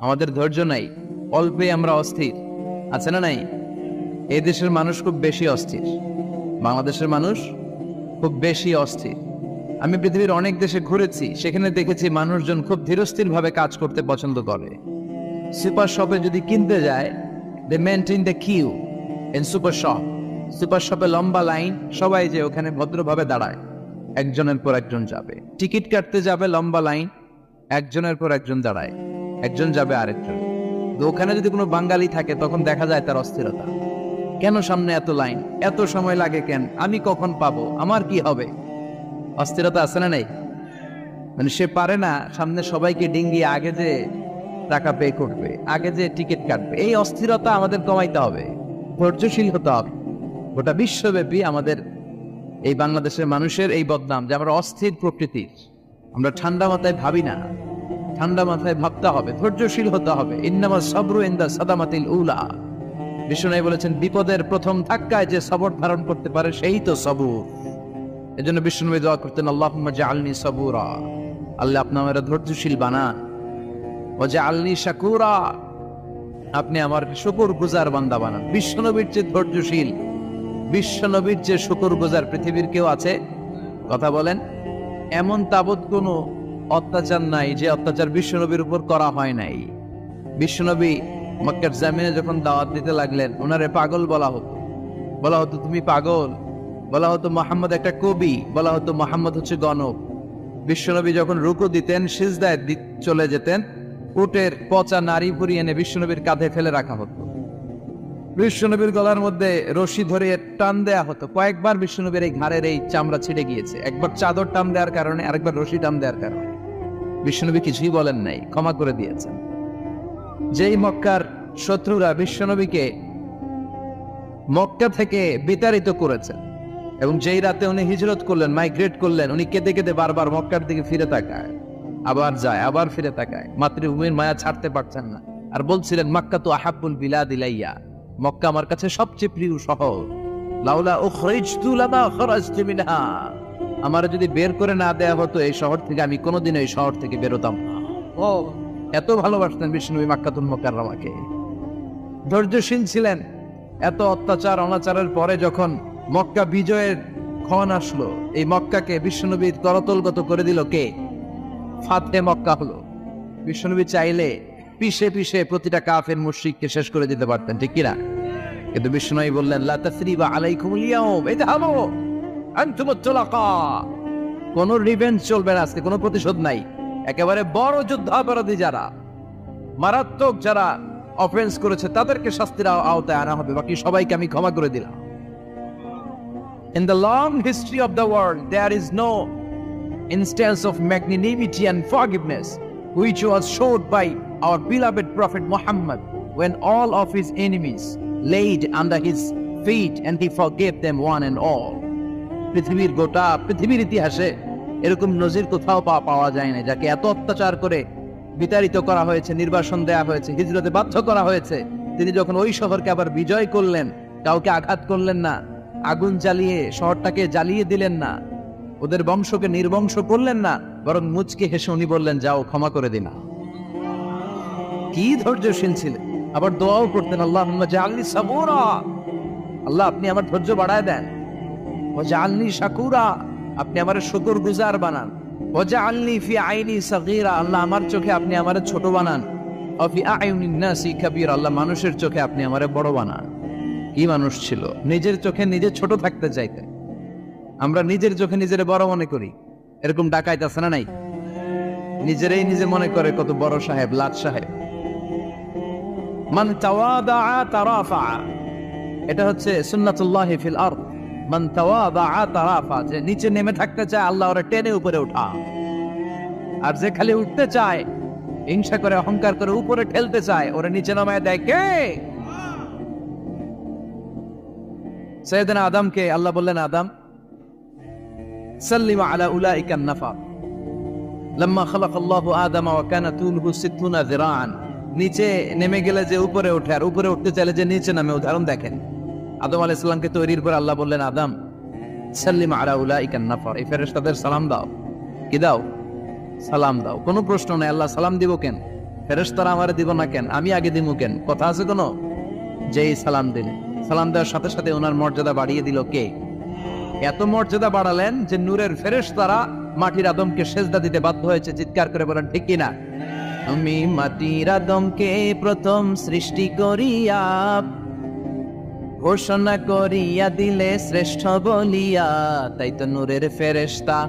আমাদের ধৈর্য নাই, অল্পে আমরা অস্থির, আছে না নাই? এই দেশের মানুষ খুব বেশি অস্থির, বাংলাদেশের মানুষ খুব বেশি অস্থির। আমি পৃথিবীর অনেক দেশে ঘুরেছি, সেখানে দেখেছি মানুষজন খুব ধীরস্থির ভাবে কাজ করতে পছন্দ করে। সুপার শপে যদি কিনতে যায়, they maintain the queue in super shop. Super শপে লম্বা লাইন, সবাই যে ওখানে ভদ্রভাবে দাঁড়ায়, একজনের পর একজন যাবে। টিকিট কাটতে যাবে, লম্বা লাইন, একজনের পর একজন দাঁড়ায়, একজন যাবে আরেকজন। তো ওখানে যদি কোনো বাঙালি থাকে তখন দেখা যায় তার অস্থিরতা। কেন সামনে এত লাইন, এত সময় লাগে কেন, আমি কখন পাবো, আমার কি হবে? অস্থিরতা আছে না নাই? মানে সে পারে না সামনে সবাইকে ডিঙ্গিয়ে আগে যে টাকা পে করবে, আগে যে টিকিট কাটবে। এই অস্থিরতা আমাদের কমাইতে হবে, ধৈর্যশীল হতে হবে। গোটা বিশ্বব্যাপী আমাদের এই বাংলাদেশের মানুষের এই বদনাম যে আমরা অস্থির প্রকৃতির, আমরা ঠান্ডা মাথায় ভাবি না। ঠান্ডা মাথায় ভাবতে হবে, ধৈর্যশীল হতে হবে। ইন্নামা সাবরু ইনদা সাদামাতিল উলা। বিষ্ণু বলেছেন, বিপদের প্রথম ধাক্কায় যে সবর ধারণ করতে পারে সেই তো সবুর। এজন্য বিষ্ণু দোয়া করতেন, আল্লাহুম্মা জাআলনি সাবুরা, আল্লাহ আপনি আমার ধৈর্যশীল বানান। ওয়া জাআলনি শাকুরা, আপনি আমার শুকরগুজার বান্দা বানান। বিশ্বনবীর যে ধৈর্যশীল, বিশ্বনবীর যে শুকরগুজার পৃথিবীর কেউ আছে? কথা বলেন। এমন তাবৎ কোনো অত্যাচার নাই যে অত্যাচার বিশ্বনবীর উপর করা হয় নাই। বিশ্বনবী মক্কার জামিনে যখন দাওয়াত দিতে লাগলেন, ওনারে পাগল বলা হতো, বলা হতো তুমি পাগল, বলা হতো মুহাম্মদ একটা কবি, বলা হতো মুহাম্মদ হচ্ছে গণক। বিশ্বনবী যখন রুকু দিতেন, সিজদায় চলে যেতেন, উটের পচা নারী ভুরি এনে বিশ্বনবীর কাঁধে ফেলে রাখা হতো। বিশ্বনবীর গলার মধ্যে রশি ধরে টান দেয়া হতো। কয়েকবার বিশ্বনবীর এই ঘাড়ের এই চামড়া ছিঁড়ে গিয়েছে, একবার চাদর টান দেওয়ার কারণে, আরেকবার রশি টান দেওয়ার কারণে। বিশ্বনবী কিছুই বলেন নাই, ক্ষমা করে দিয়েছেন। যেই মক্কার শত্রুরা বিশ্বনবীকে মক্কা থেকে বিতাড়িত করেছেন, এবং যেই রাতে উনি হিজরত করলেন, মাইগ্রেট করলেন, উনি কেঁদে কেঁদে বারবার মক্কার দিকে ফিরে তাকায়, আবার যায়, আবার ফিরে তাকায়, মাতৃভূমির মায়া ছাড়তে পারছেন না। আর বলছিলেন, মাক্কা তো আহাব্বুল বিলাদ ইলাইয়া, মক্কা আমার কাছে সবচেয়ে প্রিয় শহর। লাউলা উখরিজতু লামা খরাজতু মিনহা, আমার যদি বের করে না দেয়া হতো এই শহর থেকে, আমি কোনোদিন এই শহর থেকে বেরোতাম না। ও এত ভালোবাসতেন বিষ্ণুনবী মাক্কাতুল মুকাররমাকে, ধৈর্যশীল ছিলেন। এত অত্যাচার অনাচারের পরে যখন মক্কা বিজয়ের ক্ষণ আসলো, এই মক্কাকে বিশ্বনবীর করতলগত করে দিল কে? ফাতে মক্কা হলো। বিশ্বনবী চাইলে পিষে পিষে প্রতিটা কাফের মুশরিককে শেষ করে দিতে পারতেন, ঠিক কিনা? কিন্তু বিশ্বনবী বললেন, লা তাসরিবা আলাইকুমুল ইয়াউম ইযহাবু আনতুমুত তুলাকা, কোন রিভেঞ্জ চলবে না আজকে, কোনো প্রতিশোধ নাই। একেবারে বড় যুদ্ধাপরাধী যারা, মারাত্মক যারা অফেন্স করেছে, তাদেরকে শাস্তির আওতায় আনা হবে, বাকি সবাইকে আমি ক্ষমা করে দিলাম। In the long history of the world, there is no instance of magnanimity and forgiveness which was showed by our beloved Prophet Muhammad when all of his enemies laid under his feet and he forgave them one and all. পৃথিবীর গোটা পৃথিবীর ইতিহাসে এরকম নজির কোথাও পাওয়া যায় না, যাকে এত অত্যাচার করে বিতাড়িত করা হয়েছে, নির্বাসন দেয়া হয়েছে, হিজরতে বাধ্য করা হয়েছে। তিনি যখন ওই শহরকে আবার বিজয় করলেন, কাউকে আঘাত করলেন না, আগুন জ্বালিয়ে শহরটাকে জ্বালিয়ে দিলেন না, ওদের বংশকে নির্বংশ করলেন না, বরং মুচকে হেসে উনি বললেন, যাও ক্ষমা করে দিনা। কি ধৈর্যশীল ছিলেন। আবার দোয়াও করতেন, আল্লাহুম্মা জাআলনি সাবুরা, আল্লাহ আপনি আমার ধৈর্য বাড়ায় দেন। ওয়া জাআলনি শাকুরা, আপনি আমার শুকরগুজার বানান। ওয়া জাআলনি ফি আইনি সাগীরা, আল্লাহ আমার চোখে আপনি আমারে ছোট বানান। ওয়া ফি আয়ুনিন নাসি কাবীরা, আল্লাহ মানুষের চোখে আপনি আমারে বড় বানান। কি মানুষ ছিল, নিজের চোখে নিজে ছোট থাকতে চাইতেন। আমরা নিজের চোখে নিজের বড় মনে করি, এরকম ডাকাইত আছে না নাই? নিজেরাই নিজে মনে করে কত বড় সাহেব, লাট সাহেব। মান তাওয়াদা তারাফা, এটা হচ্ছে সুন্নাতুল্লাহি ফিল আরদ। মান তাওয়াদা তারাফা, যে নিচে নেমে থাকতে চায় আল্লাহ ওরে টেনে উপরে উঠা, আর যে খালি উঠতে চায়, হিংসা করে অহংকার করে উপরে ঠেলতে চায়, ওরে নিচে নামায় দেয় কে? সাইয়েদনা আদমকে আল্লাহ বললেন, আদম সাল্লিম আলা উলাইকান নাফার লাম্মা খালাকাল্লাহু আদামা ওয়া কানা তুলহু 60 যিরাআন। নিচে নেমে গেলে যে উপরে ওঠে, আর উপরে উঠতে চাইলে যে নিচে নামে, উদাহরণ দেখেন। আদম আলাইহিস সালামকে তৈরির পর আল্লাহ বললেন, আদম সাল্লিম আলা উলাইকান নাফার, এই ফেরেশতাদের সালাম দাও। কি দাও? সালাম দাও। কোনো প্রশ্ন নাই, আল্লাহ সালাম দিব কেন? ফেরেশতারা আমারে দিব না কেন, আমি আগে দিব কেন? কথা আছে কোনো? যেই সালাম দিলেন, সালাম দেওয়ার সাথে সাথে ওনার মর্যাদা বাড়িয়ে দিল কে? এত মর্যাদা বাড়ালেন যে নূরের ফেরেশতারা মাটির আদমকে সেজদা দিতে বাধ্য হয়েছে। চিৎকার করে বলেন ঠিক কিনা? আমি মাটির আদমকে প্রথম সৃষ্টি করিয়া ঘোষণা করিয়া দিলে শ্রেষ্ঠ বলিয়া, তাই তো নূরের ফেরেশতা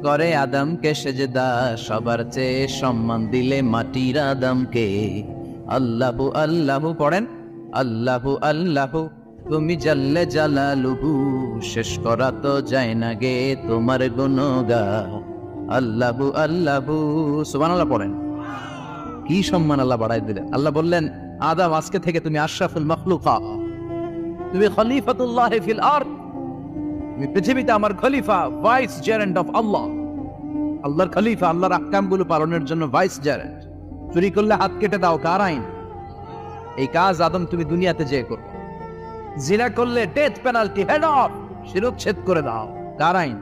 করে আদমকে সেজদা, সবার চেয়ে সম্মান দিলে মাটির আদমকে। আল্লাহু আল্লাহু পড়েন, আল্লাহু আল্লাহু তুমি জাল্লে জালালুহু, শেষ করা তো যায় না গে তোমার গুণগান। আল্লাহু আল্লাহু সুবহানাল্লাহ পড়েন। কি সম্মান আল্লাহ বাড়াই দিলেন। আল্লাহ বললেন, আদম আজকে থেকে তুমি আশরাফুল মাখলুকাত, তুমি খলিফাতুল্লাহ ফিল আরদ, তুমি পৃথিবীতে আমার খলিফা, ভাইস জেরেন্ট অফ আল্লাহ। আল্লাহর খলিফা, আল্লাহর আহকামগুলো পালনের জন্য ভাইস জেরেন্ট। চুরি করলে হাত কেটে দাও, কার আইন? এই কাজ আদম তুমি দুনিয়াতে যেয়ে করো। জিনা করলে ডেথ পেনাল্টি, হেড অফ, শিরচ্ছেদ করে দাও, কার আইন?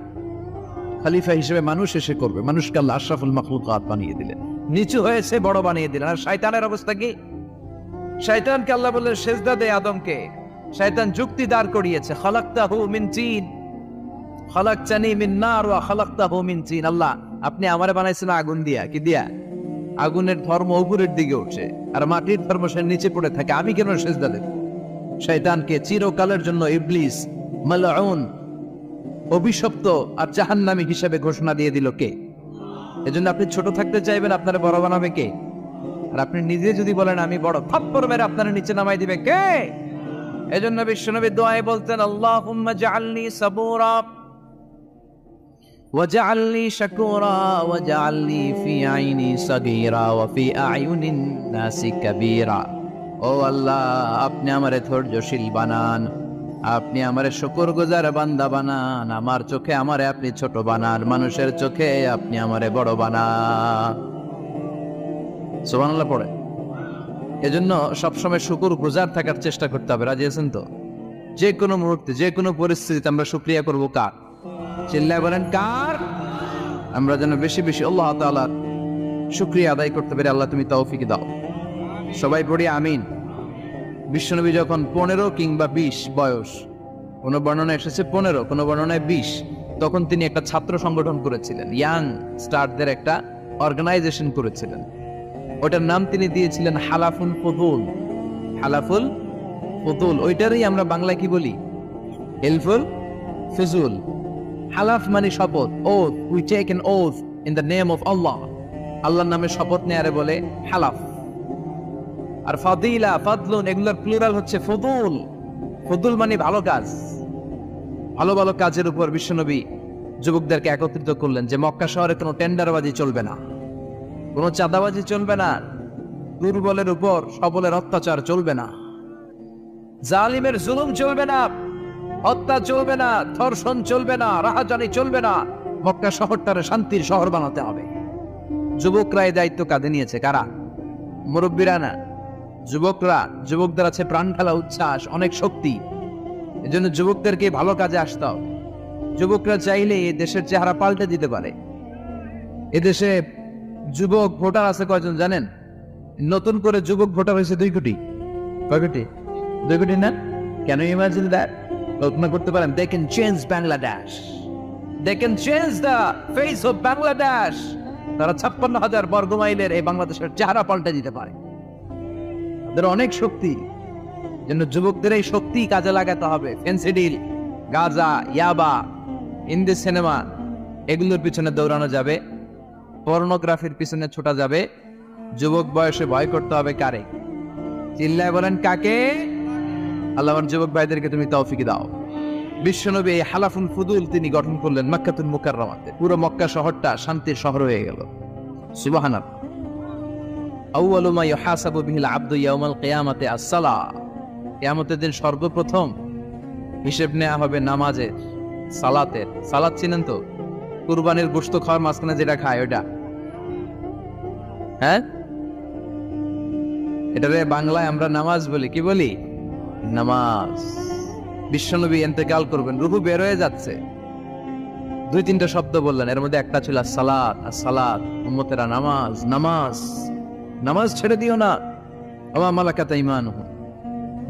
খলিফা হিসেবে মানুষ এসে করবে। মানুষকে আল্লাহ আশরাফুল মাখলুকাত বানিয়ে দিলেন, নিচু হয়েছে বড় বানিয়ে দিলেন। আর শয়তানের অবস্থা কি? শয়তানকে আল্লাহ বললেন সেজদা দে আদমকে। শয়তান যুক্তি দাঁড় করিয়েছে, খালাকতাহু মিন তিন, খালাকতানি মিন নার ওয়া খালাকতাহু মিন তিন। আল্লাহ আপনি আমারে বানাইছেন আগুন দিয়া, কি দিয়া? আগুনের ধর্ম উপরের দিকে উঠছে আর মাটির ধর্ম সে নিচে পড়ে থাকে, আমি কেন সেজদা দেব? শয়তানকে চিরকালের জন্য ইবলিস, মালউন, অভিশপ্ত আর জাহান্নামী হিসেবে ঘোষণা দিয়ে দিল কে? এজন্য আপনি ছোট থাকতে চাইবেন, আপনারা বড় বানাবে কে? আর আপনি নিজে যদি বলেন আমি বড়, থাপ্পড় মেরে আপনারা নিচে নামাই দিবে কে? এজন্য বিশ্বনবী দোয়ায় বলতেন, আল্লাহুম্মা জাআলনি সাবুরা ওয়াজআলনি শাকুরা ওয়াজআলনি ফি আইনি সাগীরা ওয়া ফি আয়ুনিন নাসি কাবীরা। ও আল্লাহ, আপনি আমারে ধৈর্যশীল বানান, আপনি আমারে শুকরগুজার বান্দা বানান, আমার চোখে আমারে আপনি ছোট বানান, মানুষের চোখে আপনি আমারে বড় বানান। সুবহানাল্লাহ পড়ে। এজন্য সবসময় শুকরগুজার থাকার চেষ্টা করতে হবে। রাজি আছেন তো? যে কোনো মুহূর্তে, যে কোনো পরিস্থিতিতে আমরা শুকরিয়া করব কার? চিল্লায় বলেন কার? আমরা যেন বেশি বেশি আল্লাহ তাআলার শুকরিয়া আদায় করতে পারি। আল্লাহ তুমি তৌফিক দাও। সবাই পড়ি আমিন। বিশ্বনবী যখন 15 কিংবা 20 বয়স, কোন বর্ণনা এসেছে 15, কোন বর্ণনায় 20, তখন তিনি একটা ছাত্র সংগঠন করেছিলেন, ইয়াং স্টারদের একটা অর্গানাইজেশন করেছিলেন। ওটার নাম তিনি দিয়েছিলেন হালাফুল ফুদুল। হালাফুল ফুদুল, ওইটারই আমরা বাংলায় কি বলি? হিলফুল ফিজুল। হালাফ মানে শপথ, oath, we take an oath in the name of Allah. আল্লাহর নামে শপথ নেয়ারে বলে হালাফ। আর ফাদিলা, ফাদলুন, এগুলোর প্লুরাল হচ্ছে ফুদুল। ফুদুল মানে ভালো কাজ। ভালো ভালো কাজের উপর বিশ্বনবী যুবকদেরকে একত্রিত করলেন যে মক্কা শহরে কোনো টেন্ডারবাজি চলবে না, কোনো চাঁদাবাজি চলবে না, দুর্বলের উপর সবলের অত্যাচার চলবে না, জালিমের জুলুম চলবে না, হত্যা চলবে না, ধর্ষণ চলবে না, রাহাজানি চলবে না। মক্কা শহরটারে শান্তির শহর বানাতে হবে। যুবকরা এই দায়িত্ব কাঁধে নিয়েছে। কারা? মুরব্বীরা না, যুবকরা। যুবকদের আছে প্রাণ ঢালা উচ্ছ্বাস, অনেক শক্তি। এজন্য যুবকদেরকে ভালো কাজে আসতে হবে। যুবকরা চাইলে এই দেশের চেহারা পাল্টে দিতে পারে। এদেশে যুবক ভোটার আছে কয়জন জানেন? নতুন করে যুবক ভোটার হয়েছে 2 কোটি। কয় কোটি? 2 কোটি না? Can you imagine that? কল্পনা করতে পারেন? They can change Bangladesh. They can change the face of Bangladesh. তারা 56,000 বর্গ মাইলের এই বাংলাদেশের চেহারা পাল্টে দিতে পারে। তাদের অনেক শক্তি। জন্য যুবকদের এই শক্তি কাজে লাগাতে হবে। ফেন্সিডিল, গাঁজা, ইয়াবা, হিন্দি সিনেমা, এগুলোর পিছনে দৌড়ানো যাবে, পর্নোগ্রাফির পিছনে ছোটা যাবে। যুবক বয়সে ভয় করতে হবে কারে? চিল্লায় বলেন কাকে? আল্লাহ আমার যুবক ভাইদেরকে তুমি তৌফিক দাও। বিশ্বনবী এই হালাফুল ফুদুল তিনি গঠন করলেন মক্কাতুল মুকাররমাতে। পুরো মক্কা শহরটা শান্তির শহর হয়ে গেল। সুবহানাল্লাহ। আউয়ালু মা ইউহাসাবু বিহিল আবদু ইয়াউমাল কিয়ামাতি আস-সালাহ। কিয়ামতের দিন সর্বপ্রথম হিসেব নেওয়া হবে নামাজের, সালাতের। সালাত চিনেন তো? কুরবানির গোশত খাওয়ার মাঝখানে যেটা খায় ওটা, হ্যাঁ, এটারে বাংলায় আমরা নামাজ বলি। কি বলি? নামাজ। বিশ্বনবী ইন্তেকাল করবেন, রূহ বের হয়ে যাচ্ছে, 2-3টা শব্দ বললেন, এর মধ্যে একটা ছিল সালাত। আর সালাত উম্মতেরা নামাজ, নামাজ। নামাজ ছেড়ে দিও না। ওয়া মালাকাত আইমানুহুম।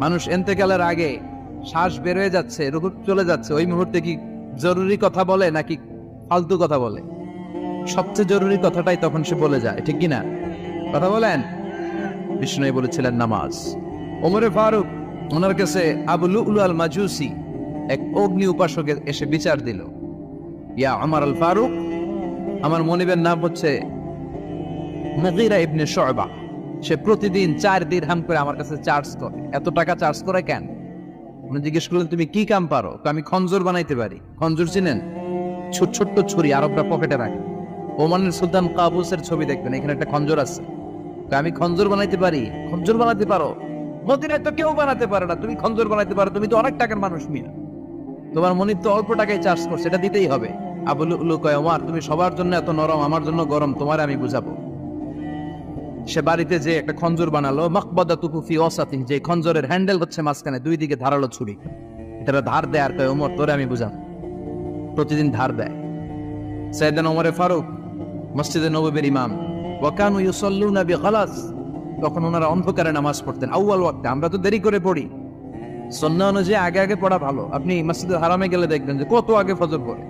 মানুষ ইন্তেকালের আগে শ্বাস বের হয়ে যাচ্ছে, রূহ চলে যাচ্ছে, ওই মুহূর্তে কি জরুরি কথা বলে নাকি ফালতু কথা বলে? সবচেয়ে জরুরি কথাটাই তখন সে বলে যায়, ঠিক কিনা? কথা বলেন। বিষ্ণু বলেছিলেন নামাজ। ওমরে ফারুক, ওনার কাছে আবু লুলু আল মাজুসি এক অগ্নি উপাসক এসে বিচার দিল, ইয়া ওমর আল ফারুক, আমার মনিবের নাম হচ্ছে মুগীরা ইবনে শুয়বা, সে প্রতিদিন 4 দিরহাম করে আমার কাছে চার্জ করে। এত টাকা চার্জ করে কেন? উনি জিজ্ঞেস করলেন, তুমি কি কাম পারো? আমি খঞ্জর বানাইতে পারি। খঞ্জর চিনেন? ছোট ছোট্ট ছুরি, আরবরা পকেটে রাখে। ওমানের সুলতান কাবুসের ছবি দেখবেন, এখানে একটা খঞ্জর আছে। আমি খঞ্জর বানাইতে পারি। খঞ্জর বানাতে পারো? মদিনায় তো কেউ বানাতে পারে না, তুমি খঞ্জর বানাইতে পারো? তুমি তো অনেক টাকার মানুষ মিয়া, তোমার মনিব তো অল্প টাকায় চার্জ করছে, এটা দিতেই হবে। আবু লুলু কয়, ওমর তুমি সবার জন্য এত নরম, আমার জন্য গরম, তোমার আমি বুঝাবো। সে বাড়িতে যে একটা খঞ্জর বানালো, মাকবাদাতুহু ফি ওয়াসাতিহি, যে খঞ্জরের হ্যান্ডেল হচ্ছে মাঝখানে, 2 দিকে ধারালো ছুরি। এটা ধার দেয় আর কয়, ওমর তোরে আমি বুঝাবো। প্রতিদিন ধার দেয়। সাইয়েদনা ওমরে ফারুক মসজিদে নববীর ইমাম, ওয়া কানু ইউসাল্লুনা বিগালাস, তখন ওনারা অন্ধকারে নামাজ পড়তেন আউয়াল ওয়াক্তে। আমরা তো দেরি করে পড়ি, সুন্নাহ অনুযায়ী আগে আগে পড়া ভালো। আপনি মসজিদে হারামে গেলে দেখবেন যে কত আগে ফজর পড়ে,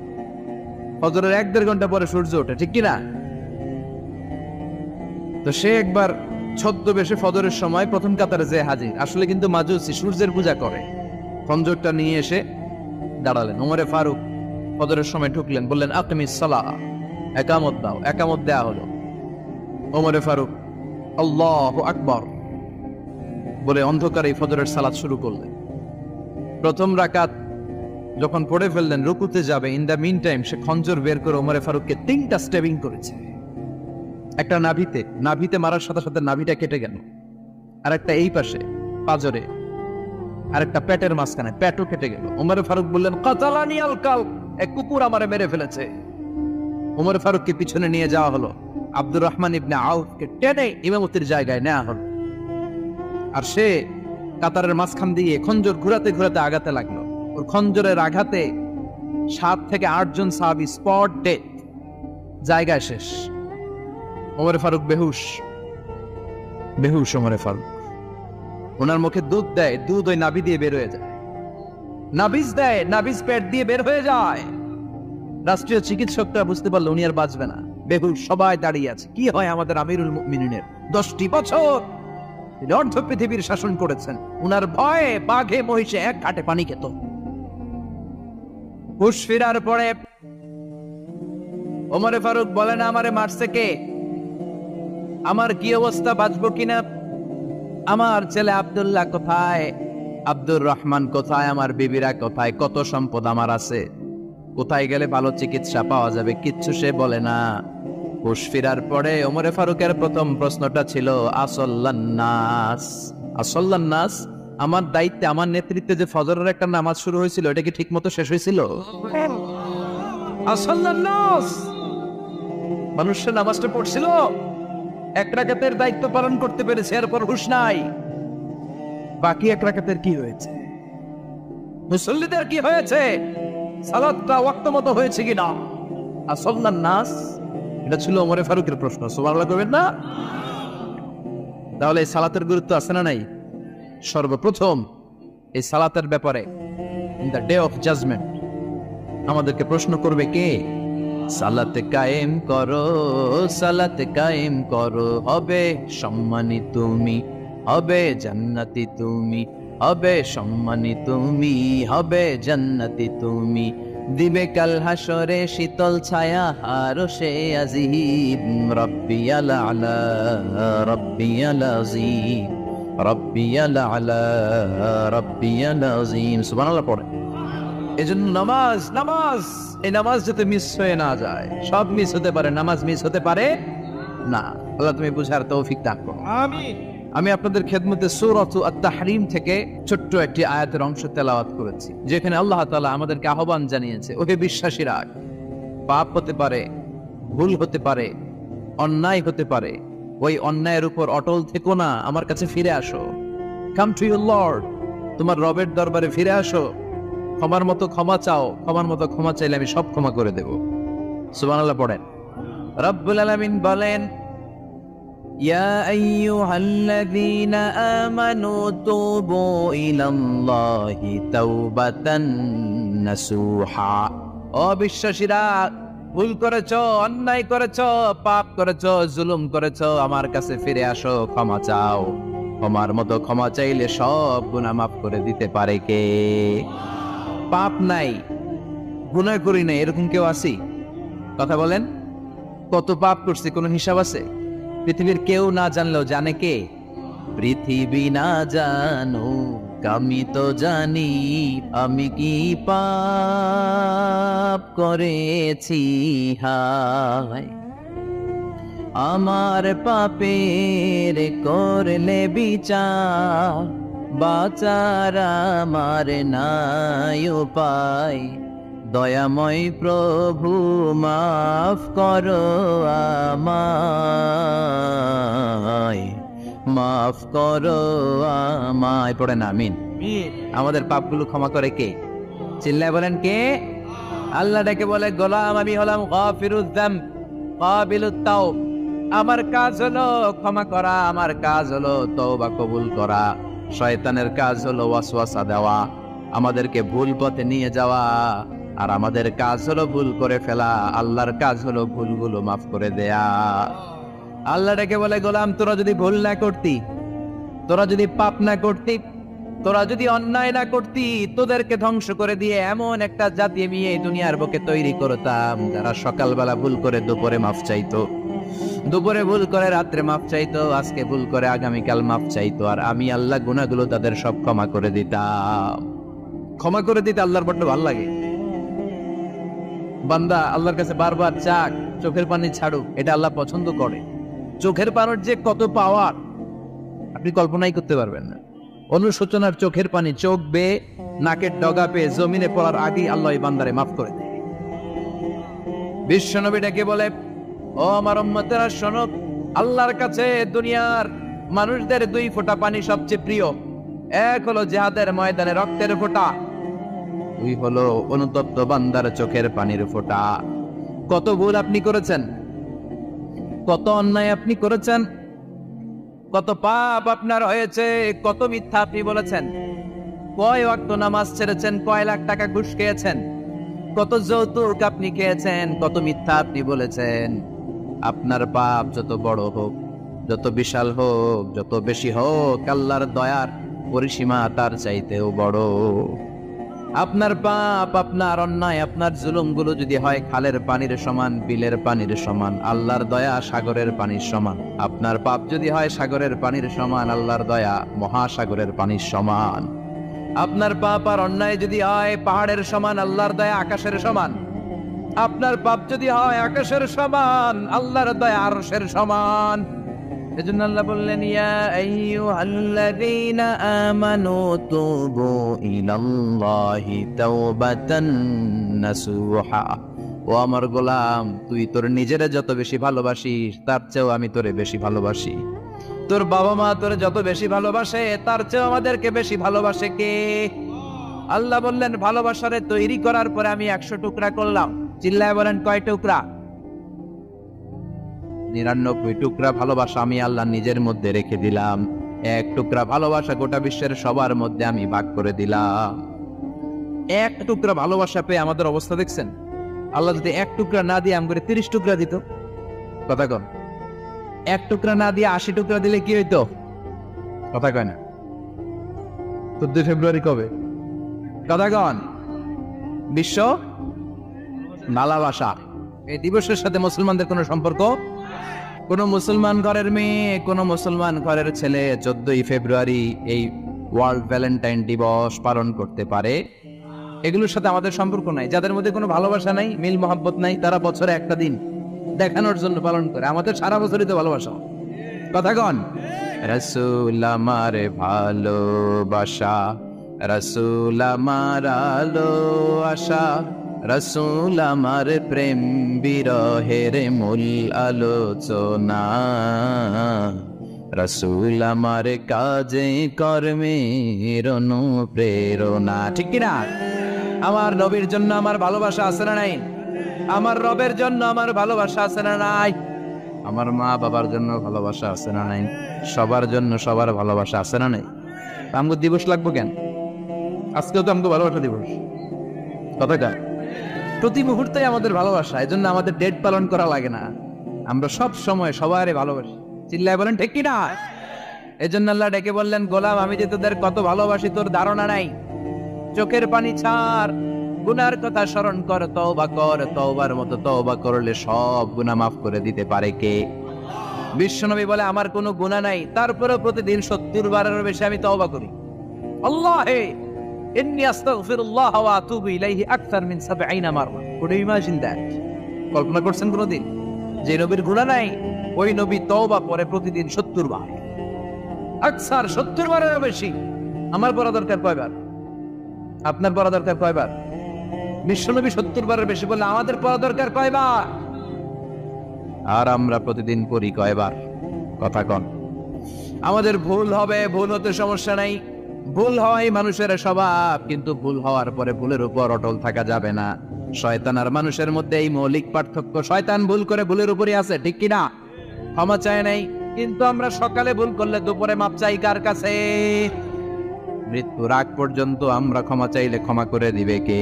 ফজরের 1-1.5 ঘন্টা পরে সূর্য ওঠে, ঠিক কিনা? তো সে একবার ছদ্মবেশে ফজরের সময় প্রথম কাতারে যে হাজির, আসলে কিন্তু মাজুসি, সূর্যের পূজা করে। খঞ্জরটা নিয়ে এসে দাঁড়ালেন। ওমরে ফারুক ফজরের সময় ঢুকলেন, বললেন আকিমিস সালাহ, একামত দাও। একামত দেয়া হলো। ওমরে ফারুক আল্লাহু আকবার বলে অন্ধকারে ফজরের সালাত শুরু করলেন। প্রথম রাকাত যখন পড়ে ফেললেন, রুকুতে যাবে, ইন দা মিন টাইম সে খঞ্জর বের করে ওমরে ফারুককে 3টা স্টেবিং করেছে। একটা নাভিতে মারার সাথে সাথে নাভিটা কেটে গেল, আর একটা এই পাশে পাজরে, আর একটা পেটের মাঝখানে, পেটও কেটে গেল। ওমরে ফারুক বললেন, কাতালানি আল কালব, এক কুকুর আমারে মেরে ফেলেছে। ওমরে ফারুককে পিছনে নিয়ে যাওয়া হলো। আব্দুর রহমান ইবনে আউফকে টেনে ইমামতির জায়গায় নেওয়া হলো। আর সে কাতারের মাঝখান দিয়ে খঞ্জর ঘুরাতে ঘুরাতে আগাতে লাগলো। ওর খঞ্জরের আঘাতে 7 থেকে 8 জন সাহাবী স্পট ডেথ, জায়গায় শেষ। ওমরে ফারুক বেহুশ। ওমরে ফারুক, ওনার মুখে দুধ দেয়, দুধ ওই নাভি দিয়ে বের হয়ে যায়। নাভিজ দেয়, নাভিজ পেট দিয়ে বের হয়ে যায়। রাষ্ট্রীয় চিকিৎসকরা বুঝতে পারলো উনি আর বাঁচবে না, বেহুশ। সবাই দাঁড়িয়ে আছে। কি হয় আমাদের আমিরুল মুমিনিনের? 10টি বছর তিনি অর্ধ পৃথিবীর শাসন করেছেন, উনার ভয়ে বাঘে মহিষে এক ঘাটে পানি খেত। হুশ ফিরার পরে ওমরে ফারুক বলেন, আমারে মারছে কে? আমার কি অবস্থা, বাঁচবো কিনা? আমার ছেলে আব্দুল্লাহ কোথায়? আব্দুর রহমান কোথায়? আমার বিবিরা কোথায়? কত সম্পদ আমার আছে, কোথায় গেলে ভালো চিকিৎসা পাওয়া যাবে? কিচ্ছু সে বলে না। হুশ ফিরার পরে ওমরে ফারুকের প্রথম প্রশ্নটা ছিল, আসল্লান্নাস, আসল্লান্নাস, আমার দায়িত্বে, আমার নেতৃত্বে যে ফজরের একটা নামাজ শুরু হয়েছিল, এটা কি ঠিক মতো শেষ হয়েছিল? আসল্লান্নাস, মানুষের নামাজটা পড়ছিল, 1 রাকাতের দায়িত্ব পালন করতে পেরেছে, এরপর হুশ নাই। বাকি 1 রাকাতের কি হয়েছে? মুসল্লিদের কি হয়েছে? সালাতটা ওয়াক্ত মতো হয়েছে কিনা? আসল্লান নাস, এটা ছিল ওমরে ফারুকের প্রশ্ন। সুবহানাল্লাহ কইবেন না? তাহলে এই সালাতের গুরুত্ব আছে না নাই? সর্বপ্রথম এই সালাতের ব্যাপারে in the day of judgement আমাদেরকে প্রশ্ন করবে কে? সালাতে কায়েম করো, সালাতে কায়েম করো, হবে সম্মানী তুমি, হবে জান্নাতি তুমি, হবে সম্মানী তুমি, হবে জান্নাতি তুমি, দিবে কাল হাসরে শীতল ছায়া আরশে আজিম, রব্বিয়াল আলা, রব্বিয়াল আযীম, রব্বিয়াল আলা, রব্বিয়াল আযীম। সুবহানাল্লাহ পড়ে। এজন্য নামাজ, নামাজ, এই নামাজ যাতে মিস হয়ে না যায়। সব মিস হতে পারে, নামাজ মিস হতে পারে না। আল্লাহ তুমি বুঝার তৌফিক দান করো, আমিন। আমি আপনাদের খেদমতে সূরাতু আত-তাহরীম থেকে ছোট্ট একটি আয়াতের অংশ তেলাওয়াত করেছি, যেখানে আল্লাহ তাআলা আমাদেরকে আহ্বান জানিয়েছে, ওহে বিশ্বাসীরা, পাপ হতে পারে, ভুল হতে পারে, অন্যায় হতে পারে, ওই অন্যায়ের উপর অটল থেকো না, আমার কাছে ফিরে আসো। কাম টু ইউর লর্ড, তোমার রবের দরবারে ফিরে আসো, ক্ষমার মতো ক্ষমা চাও, ক্ষমার মতো ক্ষমা চাইলে আমি সব ক্ষমা করে দেব। সুবহানাল্লাহ পড়েন। রব্বুল আলামিন বলেন, ইয়া আইয়ুহাল্লাযীনা আমানু তুবু ইলাল্লাহি তাওবাতান নাসুহা। ও বিশ্বাসীরা, ভুল করেছো, অন্যায় করেছো, পাপ করেছো, জুলুম করেছো, আমার কাছে ফিরে আসো, ক্ষমা চাও। ক্ষমার মতো ক্ষমা চাইলে সব গুনাহ মাফ করে দিতে পারে কে? পাপ নাই, গুনাহ করি নাই, এরকম কেউ আছি? কথা বলেন, কত পাপ করছি কোনো হিসাব আছে? পৃথিবীর কেউ না জানলেও জানে কে? পৃথিবী না জানো আমি তো জানি, আমি কি পাপ করেছি হায়। আমার পাপের করলে বিচার, বাঁচার আমার নাই উপায়। দয়াময় প্রভু মাফ করো আমায়, মাফ করো আমায়। পড়েন আমিন। আমাদের পাপগুলো ক্ষমা করে কে? চিল্লায় বলেন কে? আল্লাহ ডেকে বলে, গোলাম আমি হলাম গাফিরুয যাম কাবিলুত তাওব। আমার কাজ হলো ক্ষমা করা, আমার কাজ হলো তওবা কবুল করা। শয়তানের কাজ হলো ওয়াসওয়াসা দেওয়া, আমাদেরকে ভুল পথে নিয়ে যাওয়া। আর আমাদের কাজ হলো ভুল করে ফেলা, আল্লাহর কাজ হলো ভুলগুলো মাফ করে দেয়া। আল্লাহ ডেকে বলে, গোলাম তোরা যদি ভুল না করতি, তোরা যদি পাপ না করতি, তোরা যদি অন্যায় না করতি, তোদেরকে ধ্বংস করে দিয়ে এমন একটা জাতি আমি এই দুনিয়ার বুকে তৈরি করতাম যারা সকালবেলা ভুল করে দুপুরে মাফ চাইতো, দুপুরে ভুল করে রাত্রে মাফ চাইতো, আজকে ভুল করে আগামীকাল মাফ চাইতো। আর আমি আল্লাহ গুনাহগুলো তাদের সব ক্ষমা করে দিতাম। ক্ষমা করে দিতে আল্লাহর বড্ড ভালো লাগে। বান্দা আল্লাহর কাছে বারবার চাক, চোখের পানি ছাড়ুক, এটা আল্লাহ পছন্দ করে। চোখের পানির যে কত পাওয়ার আপনি কল্পনাই করতে পারবেন না। অনুশোচনার চোখের পানি চোখ বেয়ে নাকের ডগা পেয়ে জমিনে পড়ার আগেই আল্লাহ এই বান্দারে মাফ করে দেয়। বিশ্বনবী ডেকে বলে, ও আমার উম্মতেরা শোনো, আল্লাহর কাছে দুনিয়ার মানুষদের দুই ফোঁটা পানি সবচেয়ে প্রিয়। এক হলো জিহাদের ময়দানে রক্তের ফোঁটা, দুই হলো অনুতপ্ত বান্দার চোখের পানির ফোঁটা। কত ভুল আপনি করেছেন, কত অন্যায় আপনি করেছেন, কত পাপ আপনার হয়েছে, কত মিথ্যা আপনি বলেছেন, কয় ওয়াক্ত নামাজ ছেড়েছেন, কয় লাখ টাকা ঘুষ খেয়েছেন, কত যৌতুক আপনি খেয়েছেন, কত মিথ্যা আপনি বলেছেন। আপনার পাপ যত বড় হোক, যত বিশাল হোক, যত বেশি হোক, আল্লাহর দয়ার পরিসীমা তার চাইতেও বড়। আপনার পাপ, আপনার অন্যায়, আপনার জুলুমগুলো যদি হয় খালের পানির সমান, বিলের পানির সমান, আল্লাহর দয়া সাগরের পানির সমান। আপনার পাপ যদি হয় সাগরের পানির সমান, আল্লাহর দয়া মহাসাগরের পানির সমান। আপনার পাপ আর অন্যায় যদি হয় পাহাড়ের সমান, আল্লাহর দয়া আকাশের সমান। আপনার পাপ যদি হয় আকাশের সমান, আল্লাহর দয়া আরশের সমান। এজন্য আল্লাহ বললেন, ইয়া আইয়ুহাল্লাযীনা আমানু তুবু ইলাল্লাহি তাওবাতান নাসুহা। ও আমার গোলাম, তুই তোর নিজেরে যত বেশি ভালোবাসিস তার চেয়েও আমি তোরে বেশি ভালোবাসি। তোর বাবা মা তোরে যত বেশি ভালোবাসে তার চেয়েও আমাদেরকে বেশি ভালোবাসে কে? আল্লাহ বললেন, ভালোবাসারে তৈরি করার পরে আমি 100 টুকরা করলাম। চিল্লায় বলেন, কয় টুকরা? 99 টুকরা ভালোবাসা আমি আল্লাহ নিজের মধ্যে রেখে দিলাম। 1 টুকরা ভালোবাসা গোটা বিশ্বের সবার মধ্যে আমি ভাগ করে দিলাম। 1 টুকরা ভালোবাসা পেয়ে আমাদের অবস্থা দেখছেন? আল্লাহ যদি 1 টুকরা না দিয়ে আমাদের 30 টুকরা দিত, কথা কন। 1 টুকরা না দিয়ে 80 টুকরা দিলে কি হইতো? কথা কয় না। 14 ফেব্রুয়ারি কবে? কথা কন। বিশ্ব ভালোবাসা এই দিবসের সাথে মুসলমানদের কোনো সম্পর্ক? কোন মুসলমান ঘরের মেয়ে, কোন মুসলমান ঘরের ছেলে 14ই ফেব্রুয়ারি এই ওয়ার্ল্ড ভ্যালেন্টাইন দিবস পালন করতে পারে? এগুলোর সাথে আমাদের সম্পর্ক নাই। যাদের মধ্যে কোনো ভালোবাসা নাই, মিল মহব্বত নাই, তারা বছরে একটা দিন দেখানোর জন্য পালন করে। আমাদের সারা বছরই তো ভালোবাসা। কথা কন। রাসূল আমার ভালোবাসা, রাসূল আমার আলো আশা, রাসূল আমার প্রেম বিরহের মূল আলোচনা, রাসূল আমার কাজে কর্মের অনুপ্রেরণা। ঠিক কিনা? আমার নবীর জন্য আমার ভালোবাসা আছে না নাই? আমার রবের জন্য আমার ভালোবাসা আছে না নাই? আমার মা বাবার জন্য ভালোবাসা আছে না নাই? সবার জন্য সবার ভালোবাসা আছে না নাই? আমগো দিবস লাগবো কেন? আজকেও তো আমগো ভালোবাসা দিবস। কথাটা প্রতি মুহূর্তে আমাদের ভালোবাসা, এই জন্য আমাদের ডেট পালন করা লাগে না। আমরা সব সময় সবারই ভালোবাসি। চিল্লায় বলেন ঠিক কিনা? এই জন্য আল্লাহ ডেকে বললেন, গোলাম আমি যে তোদের কত ভালোবাসি তোর ধারণা নাই। চোখের পানি ছাড়, গুনার কথা স্মরণ কর, তওবা কর। তওবার মতো তওবা করলে সব গুনাহ মাফ করে দিতে পারে কে? বিশ্বনবী বলে আমার কোনো গুনাহ নাই, তারপরেও প্রতিদিন 70 বারেরও বেশি আমি তওবা করি। আল্লাহে ইন্নী আস্তাগফিরুল্লাহ ওয়া আতুবু ইলাইহি আকসার মিন 70 মাররা। Could you imagine that? কল্পনা করছেন কোনদিন যে নবীর গুনাহ নাই ওই নবী তওবা করে প্রতিদিন 70 বার? আকসার 70 বারেরও বেশি। আমার পড়া দরকার কয়বার? আপনার পড়া দরকার কয়বার? বিশ্বনবী 70 বারের বেশি বললে আমাদের পড়া দরকার কয়বার? আর আমরা প্রতিদিন পড়ি কয়বার? কথা কন। আমাদের ভুল হবে, ভুল হতে সমস্যা নাই। ভুল হওয়াই মানুষের স্বভাব, কিন্তু ভুল হওয়ার পরে ভুলের উপর অটল থাকা যাবে না। শয়তান আর মানুষের মধ্যে এই মৌলিক পার্থক্য। শয়তান ভুল করে ভুলের উপরই আছে, ঠিক কিনা? ক্ষমা চায় নাই, কিন্তু আমরা সকালে ভুল করলে দুপুরে মাপ চাই কার কাছে? মৃত্যুর আগ পর্যন্ত আমরা ক্ষমা চাইলে ক্ষমা করে দিবে কে?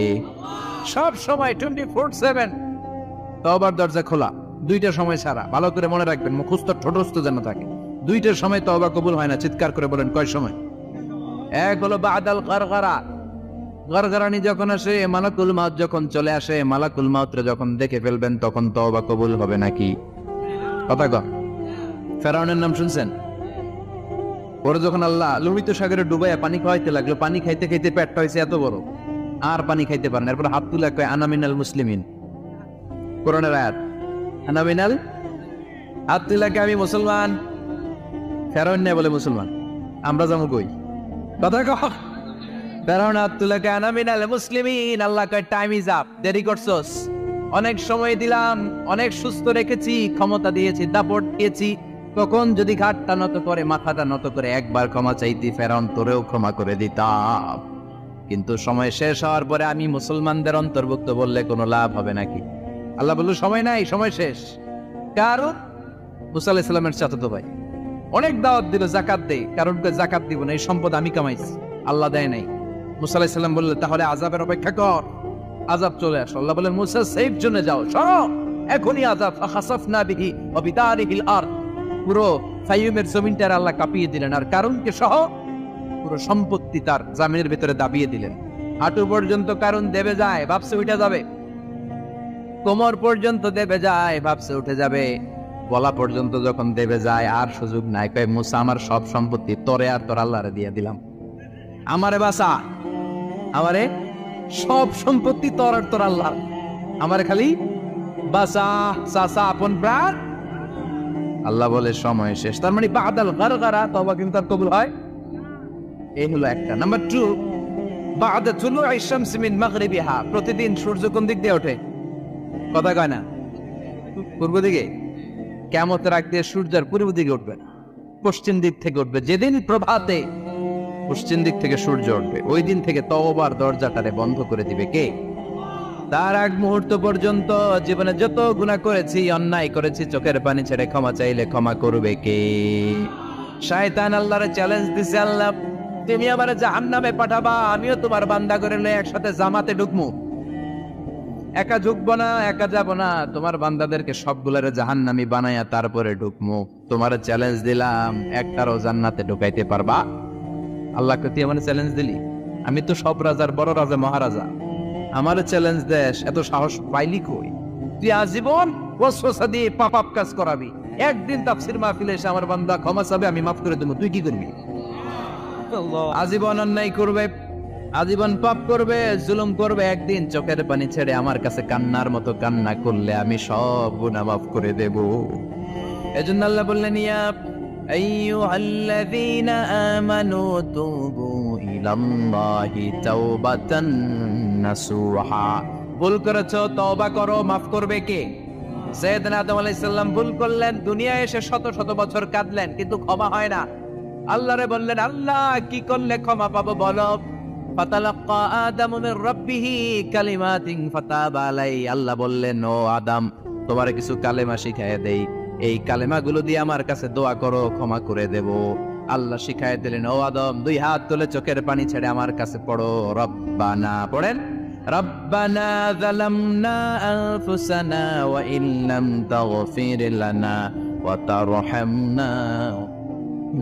সব সময় 24/7 তওবার দরজা খোলা, দুইটা সময় ছাড়া। ভালো করে মনে রাখবেন, মুখস্থ ঠোঁটস্থ যেন থাকে। দুইটার সময় তওবা কবুল হয় না। চিৎকার করে বলেন কয় সময়? এক হলো বাদাল গারগারা, গারগারানি যখন আসে, মালাকুল মাউত যখন চলে আসে, মালাকুল মাউতরে যখন দেখে ফেলবেন তখন তওবা কবুল হবে নাকি? কথা কন। ফেরাউনের নাম শুনছেন? ওরা যখন আল্লাহ লোহিত সাগরে ডুবাইয়া পানি খাওয়াইতে লাগলো, পানি খাইতে খাইতে পেটটা হয়েছে এত বড়, আর পানি খাইতে পারেন। এরপর হাত তুলে কয় আনা মিনাল মুসলিমিন। কোরআনের আয়াত, আনা মিনাল। হাত তুলে কয় আমি মুসলমান। ফেরাউন না বলে মুসলমান, আমরা যাবো কই? কথা কহ। ফেরাউন হাত তুলে কয় আনা মিনাল মুসলিমিন। আল্লাহ কয় টাইম ইজ আপ, দেরি করছস। অনেক সময় দিলাম, অনেক সুস্থ রেখেছি, ক্ষমতা দিয়েছি, দাপট দিয়েছি। তখন যদি ঘাটটা নত করে, মাথাটা নত করে একবার ক্ষমা চাইতি, ফেরাউন তোরেও ক্ষমা করে দিতাম। কিন্তু সময় শেষ হওয়ার পরে আমি মুসলমানদের অন্তর্ভুক্ত বললে কোনো লাভ হবে নাকি? আল্লাহ বলল সময় নাই, সময় শেষ। কারণ মুসা আলাইহিস সালামের চাচাতো ভাই অনেক দাওয়াত দিল, যাকাত দে। কারণ যাকাত দিব না, এই সম্পদ আমি কামাইছি, আল্লাহ দেয় নাই। মুসা আলাইহিস সালাম বললেন তাহলে আযাবের অপেক্ষা কর, আযাব চলে আসে। আল্লাহ বলেন মুসা সেফ জোনে যাও, সরো, এখনই আযাব। ফাখাসাফনা বিহি ওয়া বিদারিহিল আরদ। পুরো ফাইয়ুমের জমিনটার আল্লাহ কাঁপিয়ে দিলেন, আর কারুনকে সহ পুরো সম্পত্তি তার জামিনের ভিতরে দাবিয়ে দিলেন। হাঁটু পর্যন্ত কারুন দেবে যায়, ভাবছে উঠে যাবে। কোমর পর্যন্ত দেবে যায়, ভাবছে উঠে যাবে। গলা পর্যন্ত যখন দেবে যায় আর সুযোগ নাই। কয় মুসা আমার সব সম্পত্তি তোরে আর তোর আল্লাহরে দিয়ে দিলাম, আমারে বাঁচা, আমারে সব সম্পত্তি তোর আর তোর আল্লাহ, আমারে খালি বাঁচা। চাচা আপন প্রাণ। আল্লাহ বলে সময় শেষ। তার মানে বাদাল গারগারা তওবা কিন্তু আর কবুল হয়। এই হলো একটা। নাম্বার 2, বাদা তুলুই শামস মিন মাগরিবিহা। প্রতিদিন সূর্য কোন দিক দিয়ে ওঠে? কথা কয় না? পূর্ব দিকে। কিয়ামতের আগ দিয়ে সূর্যের পূর্ব দিকে উঠবে না, পশ্চিম দিক থেকে উঠবে। যেদিন প্রভাতে পশ্চিম দিক থেকে সূর্য উঠবে, ওই দিন থেকে তওবার দরজাটারে বন্ধ করে দিবে কে? তার আগ মুহূর্ত পর্যন্ত জীবনে যত গুনাহ করেছি, অন্যায় করেছি, চোখের পানি ছেড়ে ক্ষমা চাইলে ক্ষমা করবে কে? শয়তান আল্লাহরে চ্যালেঞ্জ দিছে, আল্লাহ তুমি আমারে জাহান্নামে পাঠাবা, আমিও তোমার বান্দা করে লয়ে একসাথে জামাতে ঢুকমু। একা ঢুকবো না, একা যাব না, তোমার বান্দাদেরকে সবগুলারে জাহান্নামী বানায়া তারপরে ঢুকমু। তোমার চ্যালেঞ্জ দিলাম, একটারও জান্নাতে ঢুকাইতে পারবা? আল্লাহকে তুই আমার চ্যালেঞ্জ দিলি? আমি তো সব রাজার বড় রাজা, মহারাজা, আমার চ্যালেঞ্জ দেশ, এত সাহস পাইলি কই? তুই আজীবন ওয়াসওয়াসা দিয়ে পাপ কাজ করাবি, একদিন তাফসীর মাহফিলে এসে আমার বান্দা ক্ষমা চাবে, আমি মাফ করে দেবো, তুই কি করবি? আজীবন অন্যায় করবে, আজীবন পাপ করবে, জুলুম করবে, একদিন চোখের পানি ছেড়ে আমার কাছে কান্নার মতো কান্না করলে আমি সব গুনাহ মাফ করে দেব। এজন্য আল্লাহ বললেন ইয়া আইয়ুহাল্লাযীনা আমানু তুবু ইলাল্লাহি তাওবাতান নাসুহা। ভুল করেছো, তওবা করো, মাফ করবে কে? সাইয়েদনা আদম আলাইহিস সালাম ভুল করলেন, দুনিয়ায় এসে শত শত বছর কাঁদলেন, কিন্তু ক্ষমা হয় না। আল্লাহরে বললেন আল্লাহ কি করলে ক্ষমা পাবো বলো? ফাতালাক্কা আদামু মির রাব্বিহি কালিমাতিন ফাতাবা আলাইহি। আল্লাহ বললেন ও আদম তোমারে কিছু কালেমা শিখাইয়া দেই, এই কালেমাগুলো দিয়ে আমার কাছে দোয়া করো, ক্ষমা করে দেব। আল্লাহ শিখায় দিলেন, ও আদম, 2 হাত তুলে চোখের পানি ছেড়ে আমার কাছে পড়ো, রব্বানা। পড়েন, রব্বানা যালামনা আনফুসানা ওয়া ইল্লাম তাগফির লানা ওয়া তারহামনা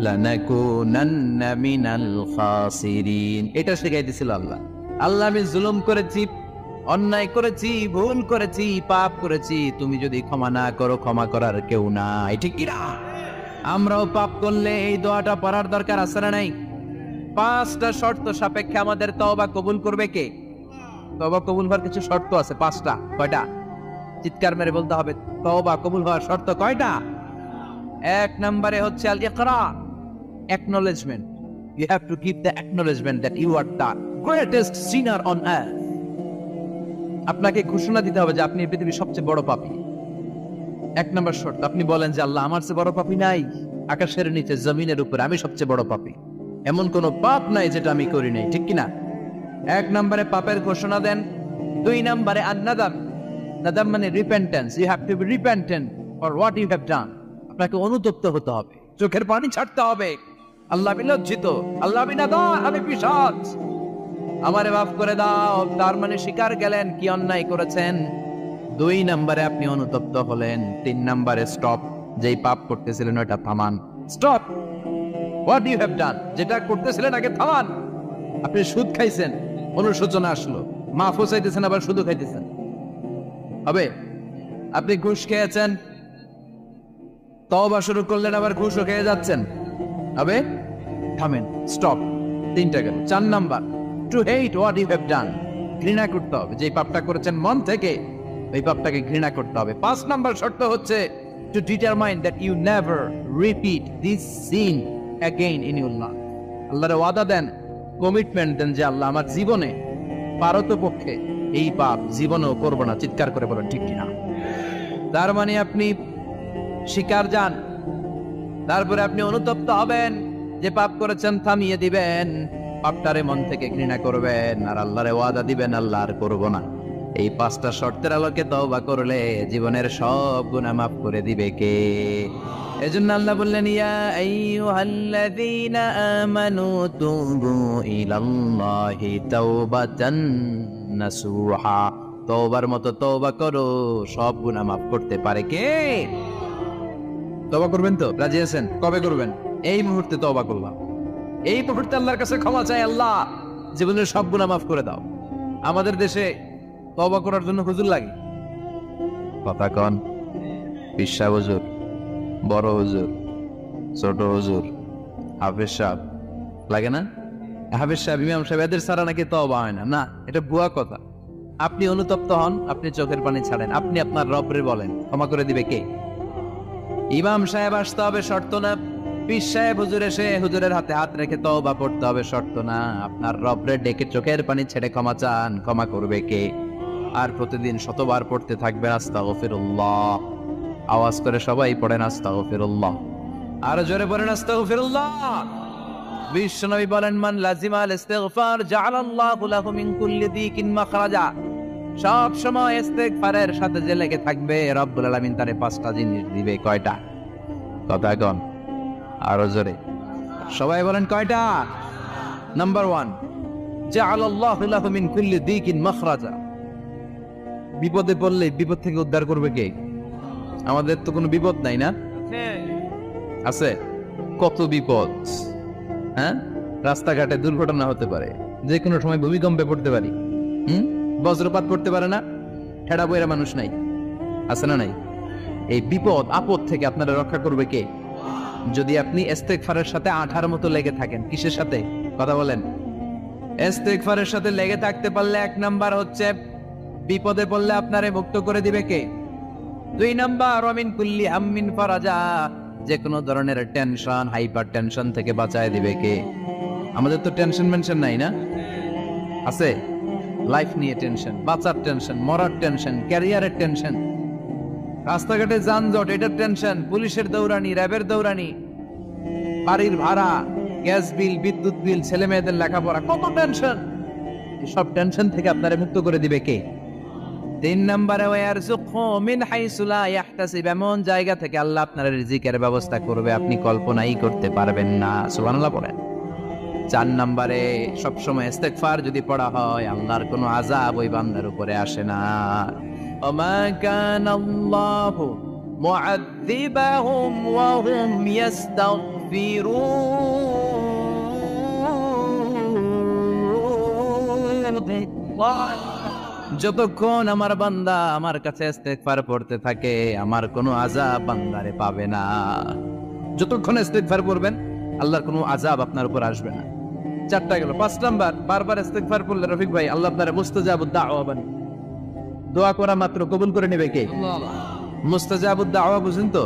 লানাকুনান্না মিনাল খাসিরিন। এটা শিখাই দিয়েছিল আল্লাহ। আল্লাহ, আমি জুলুম করেছি, অন্যায় করেছি, ভুল করেছি, পাপ করেছি, তুমি যদি ক্ষমা না করো, ক্ষমা করার কেউ নাই, ঠিক কি না? আমরাও পাপ করলে এই দোয়াটা পড়ার দরকার আছে না নাই? 5টা শর্ত সাপেক্ষে আমাদের তওবা কবুল করবে কে? তওবা কবুল হওয়ার কিছু শর্ত আছে 5টা। কয়টা? চিৎকার মেরে বলতে হবে, তওবা কবুল হওয়ার শর্ত কয়টা? 1 নম্বরে হচ্ছে আল ইকরা, acknowledgement. You have to give the acknowledgement that you are the greatest sinner on earth. আপনাকে ঘোষণা দিতে হবে যে আপনি পৃথিবীর সবচেয়ে বড় পাপী। 1 নম্বর শর্ত, আপনি বলেন যে আল্লাহ, আমার চেয়ে বড় পাপী নাই, আকাশের নিচে জমিনের উপরে আমি সবচেয়ে বড় পাপী, এমন কোন পাপ নাই যেটা আমি করি নাই, ঠিক কিনা? 1 নম্বরে পাপের ঘোষণা দেন। 2 নম্বরে আন-নাদাম, নাদাম মানে repentance. You have to be repentant for what you have done. আপনাকে অনুতপ্ত হতে হবে, চোখের পানি ছাড়তে হবে। আল্লাহ, আমি লজ্জিত, আল্লাহ আমি নাদান, আমি পিশাচ, আমারে মাফ করে দাও। তার মানে স্বীকার গেলেন কি অন্যায় করেছেন। 2 নম্বরে আপনি অনুতপ্ত হলেন। 3 নম্বরে স্টপ, যেই পাপ করতেছিলেন ওটা থামান। Stop, what you have done, যেটা করতেছিলেন আগে থামান। আপনি সুদ খাইছেন, অনুশোচনা আসলো, মাফও চাইতেছেন, আবার সুদও খাইতেছেন, হবে? আপনি ঘুষ খেয়েছেন, তওবা শুরু করলেন, আবার ঘুষও খেয়ে যাচ্ছেন, হবে? থামেন, স্টপ। 3টা গেল। 4 number, to hate what you have done, ঘৃণা করতে হবে, যে পাপটা করেছেন মন থেকে এই পাপটাকে ঘৃণা করতে হবে। 5 নাম্বার শর্ত হচ্ছে to determine that you never repeat this sin again in your life. আল্লাহর ওয়াদা দেন, কমিটমেন্ট দেন যে আল্লাহ, আমার জীবনে পারতপক্ষে এই পাপ জীবনেও করব না। চিৎকার করে বলেন ঠিক কিনা? তার মানে আপনি স্বীকার যান, তারপরে আপনি অনুতপ্ত হবেন, যে পাপ করেছেন থামিয়ে দিবেন, পাপটারে মন থেকে ঘৃণা করবেন, আর আল্লাহরে ওয়াদা দিবেন, আল্লাহ আর করব না। এই 5টা শর্তের আলোকে তওবা করলে জীবনের সব গুনাহ মাফ করে দিবে কে? এজন্য আল্লাহ বললেন, ইয়া আইয়ুহাল্লাযীনা আমানু তুবু ইলাল্লাহি তাওবাতান নাসুহা। তওবার মতো তওবা করো, সব গুনাহ মাফ করতে পারে কে? তওবা করবেন তো? রাজি আছেন? কবে করবেন? এই মুহূর্তে তওবা করলাম, এই মুহূর্তে আল্লাহর কাছে ক্ষমা চাই, আল্লাহ জীবনের সব গুনাহ মাফ করে দাও। আমাদের দেশে তওবা করার জন্য হুজুর লাগে, কথা কন, পিসা হুজুর, বড় হুজুর, ছোট হুজুর, হাফেজ সাহেব লাগে না? হাফেজ সাহেব, ইমাম সাহেব, এদের ছাড়া নাকি তওবা হয় না। না, এটা ভুয়া কথা। আপনি অনুতপ্ত হন, আপনি চোখের পানি ছাড়েন, আপনি আপনার রবরে বলেন, ক্ষমা করে দিবে কে? ইমাম সাহেব আসতে হবে, শর্ত না। পীর সাহেব হুজুর এসে হুজুরের হাতে হাত রেখে তওবা পড়তে হবে, শর্ত না। আপনার রবরে ডেকে চোখের পানি ছেড়ে ক্ষমা চান, ক্ষমা করবে কে? আর প্রতিদিন শতবার পড়তে থাকবেন আস্তাগফিরুল্লাহ। আওয়াজ করে সবাই পড়েন আস্তাগফিরুল্লাহ, আর জোরে পড়েন আস্তাগফিরুল্লাহ। বিশ্বনবী বলেন, মান লাজিমাল ইস্তিগফার জাআলাল্লাহু লাহু মিন কুল্লি দিকিন মাখরাজা। সব সময় ইস্তিগফারের সাথে যে লেগে থাকবে, রব্বুল আলামিন তারে 5টা জিনিস দিবে। কয়টা? কথা কন, আরো জোরে সবাই বলেন, কয়টা? নাম্বার 1, জাআলাল্লাহু লাহু মিন কুল্লি দিকিন মাখরাজা। বিপদে পড়লে বিপদ থেকে উদ্ধার করবে কে? আমাদের তো কোনো বিপদ নাই না? আছে, কত বিপদ। হ্যাঁ, রাস্তাঘাটে দুর্ঘটনা হতে পারে, যে কোনো সময় ভূমিকম্পে পড়তে পারি, বজ্রপাত পড়তে পারে না, ঠেড়া বইরা মানুষ নাই, আছে না নাই? এই বিপদ আপদ থেকে আপনারা রক্ষা করবে কে? যদি আপনি ইস্তেগফারের সাথে আঠার মতো লেগে থাকেন। কিসের সাথে? কথা বলেন। ইস্তেগফারের সাথে লেগে থাকতে পারলে 1 নাম্বার হচ্ছে বিপদে পড়লে আপনারে মুক্ত করে দিবে কে? 2 নাম্বার, ওয়ামিন কুল্লি হাম্মিন ফারাজা। যে কোনো ধরনের টেনশন, হাইপার টেনশন থেকে বাঁচায় দিবে কে? আমাদের তো টেনশন মেনশন নাই না? আছে? লাইফ নিয়ে টেনশন, বাঁচার টেনশন, মরার টেনশন, ক্যারিয়ারের টেনশন, রাস্তাঘাটে যানজট, এটার টেনশন, পুলিশের দৌড়ানি, র্যাবের দৌড়ানি, বাড়ির ভাড়া, গ্যাস বিল, বিদ্যুৎ বিল, ছেলে মেয়েদের লেখাপড়া, কত টেনশন। সব টেনশন থেকে আপনারা মুক্ত করে দিবে কে? তিন নম্বরে ওয়ারযুকহু মিন হাইসু লা ইয়াহতাসিব, এমন জায়গা থেকে আল্লাহ আপনার রিজিকের ব্যবস্থা করবে আপনি কল্পনাই করতে পারবেন না। সুবহানাল্লাহ পড়েন। চার নম্বরে সবসময় ইস্তেগফার যদি পড়া হয় আল্লাহর কোনো আযাব ওই বান্দার উপরে আসে না। ওমা কানাল্লাহু মুআযযিবাহুম ওয়া হুম ইস্তাগফিরুন, যতক্ষণ আমার বান্দা আমার কাছে ইস্তেগফার পড়তে থাকে আমার কোনো আযাব বান্দারে পাবে না। যতক্ষণ ইস্তেগফার পড়বেন আল্লাহর কোনো আযাব আপনার উপর আসবে না। চারটা গেল। পাঁচ নাম্বার, বারবার ইস্তেগফার পড়লে রফিক ভাই আল্লাহ আপনারে মুস্তাজাবুদ দাওয়া বানাবে। দোয়া করা মাত্র কবুল করে নেবে কে? মুস্তাজাবুদ দাওয়া বুঝেন তো?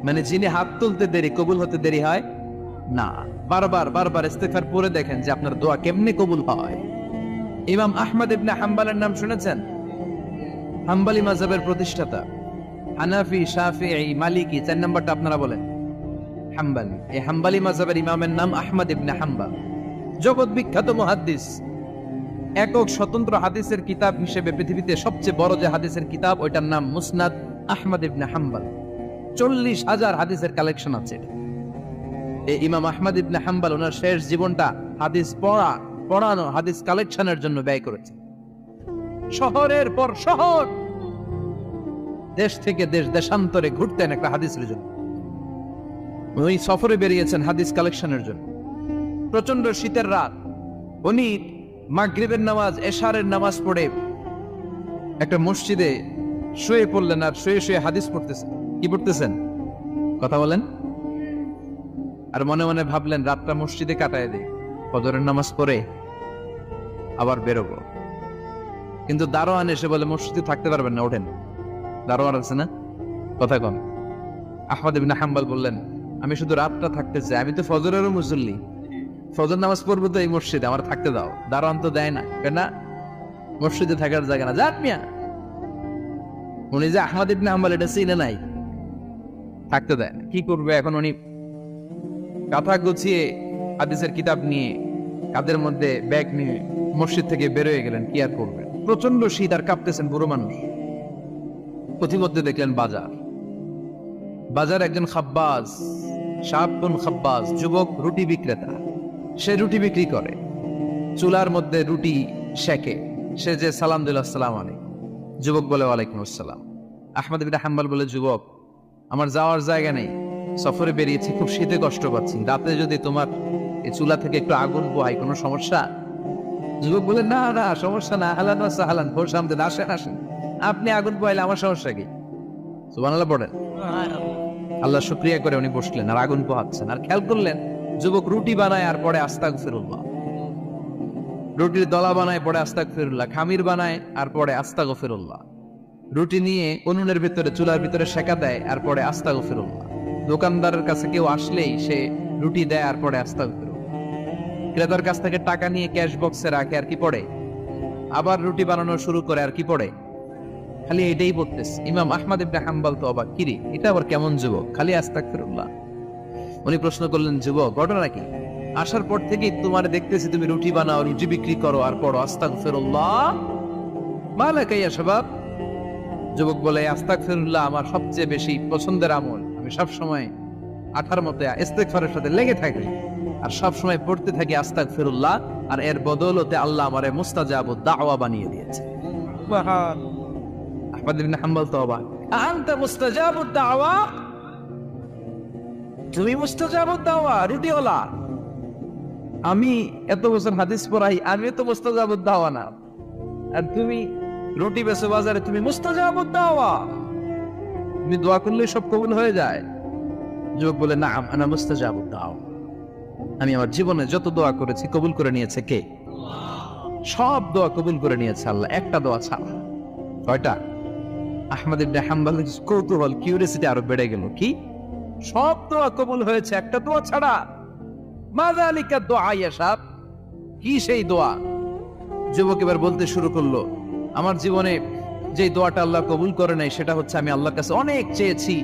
মানে যিনি হাত তুলতে দেরি কবুল হতে দেরি হয় না। বারবার ইস্তেগফার পড়ে দেখেন যে আপনার দোয়া কেমনে কবুল হয়। ইমাম আহমদ ইবনে হাম্বলের নাম শুনেছেন? হাম্বলি মাযহাবের প্রতিষ্ঠাতা। হানাফি, শাফিঈ, মালিকি, চার নাম্বারটা আপনারা বলেন। হাম্বলি, এই হাম্বলি মাযহাবের ইমামের নাম আহমদ ইবনে হাম্বল। জগৎ বিখ্যাত মুহাদ্দিস। একক স্বতন্ত্র হাদিসের কিতাব হিসেবে পৃথিবীতে সবচেয়ে বড় যে হাদিসের কিতাব ওইটার নাম মুসনাদ আহমদ ইবনে হাম্বল। 40,000 হাদিসের কালেকশন আছে। এই ইমাম আহমদ ইবনে হাম্বল ওনার শেষ জীবনটা হাদিস পড়ানো, হাদিস কালেকশনের জন্য ব্যয় করেছে। শহরের পর শহর, দেশ থেকে দেশ, দেশান্তরে ঘুরতেন একটা হাদিসের জন্য। উনি সফরে বেরিয়েছেন হাদিস কালেকশনের জন্য। প্রচন্ড শীতের রাত, উনি মাগরিবের নামাজ, এশারের নামাজ পড়ে একটা মসজিদে শুয়ে পড়লেন আর শুয়ে শুয়ে হাদিস পড়তেছেন। কি পড়তেছেন? কথা বলেন। আর মনে মনে ভাবলেন রাতটা মসজিদে কাটায় দিই, ফজরের নামাজ পড়ে আবার বেরোবো। কিন্তু দারোয়ান এসে বলে মসজিদে থাকতে পারবেন না, ওঠেন। দারোয়ান আছে না, কথা কম। আহমদ ইবনে হাম্বল বললেন আমি শুধু রাতটা থাকতে চাই, আমি তো ফজরেরও মুসল্লি, ফজর নামাজ পড়বো তো এই মসজিদে, আমার থাকতে দাও। দারোয়ান তো দেয় না, কেন? মসজিদে থাকার জায়গা না, যাক মিয়া। উনি যে আহমদ ইবনে হাম্বল এটা চিনে নাই, থাকতে দেয় না। কি করবে এখন? উনি কাঁথা গুছিয়ে হাদিসের কিতাব নিয়ে কাদের মধ্যে ব্যাগ নিয়ে মসজিদ থেকে বেরোয় গেলেন। কি আর করবেন? প্রচন্ড শীত আর কাঁপতেছেন বুড়ো মানুষ। পথিমধ্যে দেখলেন বাজার একজন খাব্বাজ, শাবুন খাব্বাজ, যুবক রুটি বিক্রেতা। সে রুটি বিক্রি করে, চুলার মধ্যে রুটি সেকে। সে যে সালাম দিল আসসালামু আলাইকুম, যুবক বলে ওয়ালাইকুম আসসালাম। আহমদ ইবনে হাম্বল বলে যুবক আমার যাওয়ার জায়গা নেই, সফরে বেরিয়েছি, খুব শীতে কষ্ট পাচ্ছি, রাতে যদি তোমার এই চুলা থেকে একটু আগুন পোহাই কোনো সমস্যা? যুবক বলে না না সমস্যা না, আহলান ওয়া সাহলান, খোশ আমদেদ, আসেন আসেন, আপনি আগুন পোহাইলে আমার সমস্যা কি? সুবহানাল্লাহ পড়েন। আল্লাহ শুকরিয়া করে উনি বসলেন আর আগুন পোহাচ্ছেন। আর খেয়াল করলেন যুবক রুটি বানায় আর পরে আস্তাগফিরুল্লাহ, রুটির দলা বানায় পরে আস্তাগফিরুল্লাহ, খামির বানায় আর পরে আস্তাগফিরুল্লাহ, রুটি নিয়ে উনুনের ভিতরে চুলার ভিতরে সেকা দেয় আর পরে আস্তাগফিরুল্লাহ, দোকানদারের কাছে কেউ আসলেই সে রুটি দেয় আর পরে আস্তাগফিরুল্লাহ, ক্রেতার কাছ থেকে টাকা নিয়ে ক্যাশ বক্সে রাখে আর কি পড়ে, আবার রুটি বানানো শুরু করে আর কি পড়ে, খালি এটাই পড়তেছে। ইমাম আহমদ ইবনে হাম্বল তো অবাক, কিরে এটা আবার কেমন যুবক, খালি আস্তাগফিরুল্লাহ। উনি প্রশ্ন করলেন যুবক ঘটনা কি? আসার পর থেকেই তোমার দেখতেছি তুমি রুটি বানাও, রুটি বিক্রি করো আর পড়ো আস্তাগফিরুল্লাহ, মালাকা ইয়া শাবাব। যুবক বলে আস্তাগফিরুল্লাহ আমার সবচেয়ে বেশি পছন্দের আমল, আমি সব সময় আঠার মতো ইস্তেগফারের সাথে লেগে থাকি আর সব সময় পড়তে থাকি আস্তাগফিরুল্লাহ, আর এর বদৌলতে আল্লাহ আমারে মুস্তাজাবুদ দাওয়া বানিয়ে দিয়েছে। আহমদ ইবনে হাম্বল তো অবাক, আনতা মুস্তাজাবুদ দাওয়া, তুমি মুস্তাজাবুদ দাওয়া রুটিওয়ালা? আমি এত বছর হাদিস পড়াই, আমি তো মুস্তাজাবুদ দাওয়া না, আর তুমি রুটি বেচো বাজারে, তুমি মুস্তাজাবুদ দাওয়া, তুমি দোয়া করলে সব কবুল হয়ে যায়? যুবক বলে না আনা মুস্তাজাবুদ দাওয়া, আমি আমার জীবনে যত দোয়া করেছি কবুল করে নিয়েছে কে? সব দোয়া কবুল করে নিয়েছে আল্লাহ, একটা দোয়া ছাড়া। কয়টা? আহমদ ইবনে হাম্বলের কৌতূহল, কিউরিওসিটি আরো বেড়ে গেল। কি? সব দোয়া কবুল হয়েছে একটা দোয়া ছাড়া। মাযালিকা দোয়া ইয়া শাব, কি সেই দোয়া? যুবক এবার বলতে শুরু করলো আমার জীবনে যে দোয়াটা আল্লাহ কবুল করে নাই সেটা হচ্ছে আমি আল্লাহর কাছে অনেক চেয়েছি,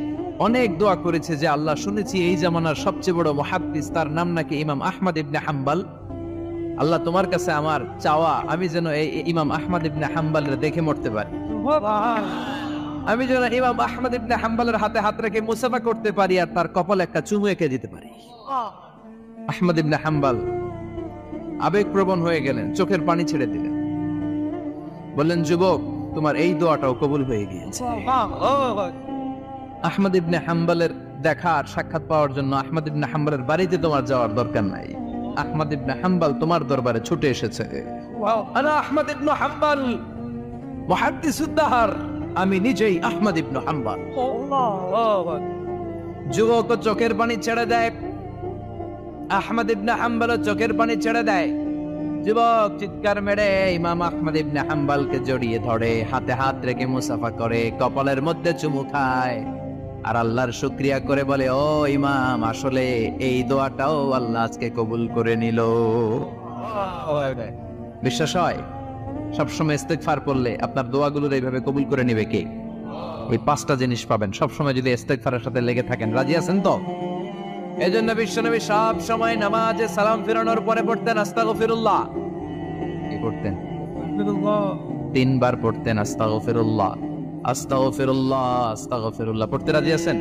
অনেক দোয়া করেছে যে আল্লাহ, শুনেছি এই জামানার সবচেয়ে বড় মুহাদ্দিস, তার নাম নাকি ইমাম আহমদ ইবনে হাম্বল, আল্লাহ তোমার কাছে আমার চাওয়া, আমি যেন এই ইমাম আহমদ ইবনে হাম্বলের দেখে মরতে পারি, আমি যেন ইমাম আহমদ ইবনে হাম্বলের হাতে হাত রেখে মুসাফা করতে পারি আর তার কপালে একটা চুমু এঁকে দিতে পারি। আহমদ ইবনে হাম্বল আবেগপ্রবণ হয়ে গেলেন, চোখের পানি ছেড়ে দিলেন, বললেন, যুবক, তোমার এই দোয়াটাও কবুল হয়ে গিয়েছে। আহমদ ইবনে হাম্বলের দেখার সাক্ষাৎ পাওয়ার জন্য আহমদ ইবনে হাম্বলের বাড়িতে তোমার যাওয়ার দরকার নাই, আহমদ ইবনে হাম্বল তোমার দরবারে ছুটে এসেছে। আনা আহমদ ইবনে হাম্বল মুহাদ্দিসুদ দাহর, আমি নিজেই আহমদ ইবনে হাম্বল। যুবক চোখের পানি ছেড়ে দেয়, আহমদ ইবনে হাম্বল চোখের পানি ছেড়ে দেয়। যুবক চিৎকার মেরে ইমাম আহমদ ইবনে হাম্বলকে জড়িয়ে ধরে, হাতে হাত রেখে মুসাফা করে, কপালের মধ্যে চুমু খায় আর আল্লাহর শুকরিয়া করে বলে, ও ইমাম, আসলে এই দোয়াটাও আল্লাহ আজকে কবুল করে নিল। বিশ্বাস হয়? সবসময় ইস্তেগফার করলে আপনার দোয়াগুলোর এইভাবে কবুল করে নেবে কে? এই 5টা জিনিস পাবেন সবসময় যদি ইস্তেগফারের সাথে লেগে থাকেন। রাজি আছেন তো? এই জন্য বিশ্বনবী সব সময় নামাজে সালাম ফিরানোর পরে পড়তেন আস্তাগফিরুল্লাহ। কি পড়তেন? 3 বার পড়তেন আস্তাগফিরুল্লাহ, আস্তাগফিরুল্লাহ, আস্তাগফিরুল্লাহ। পড়তে রাজি আছেন?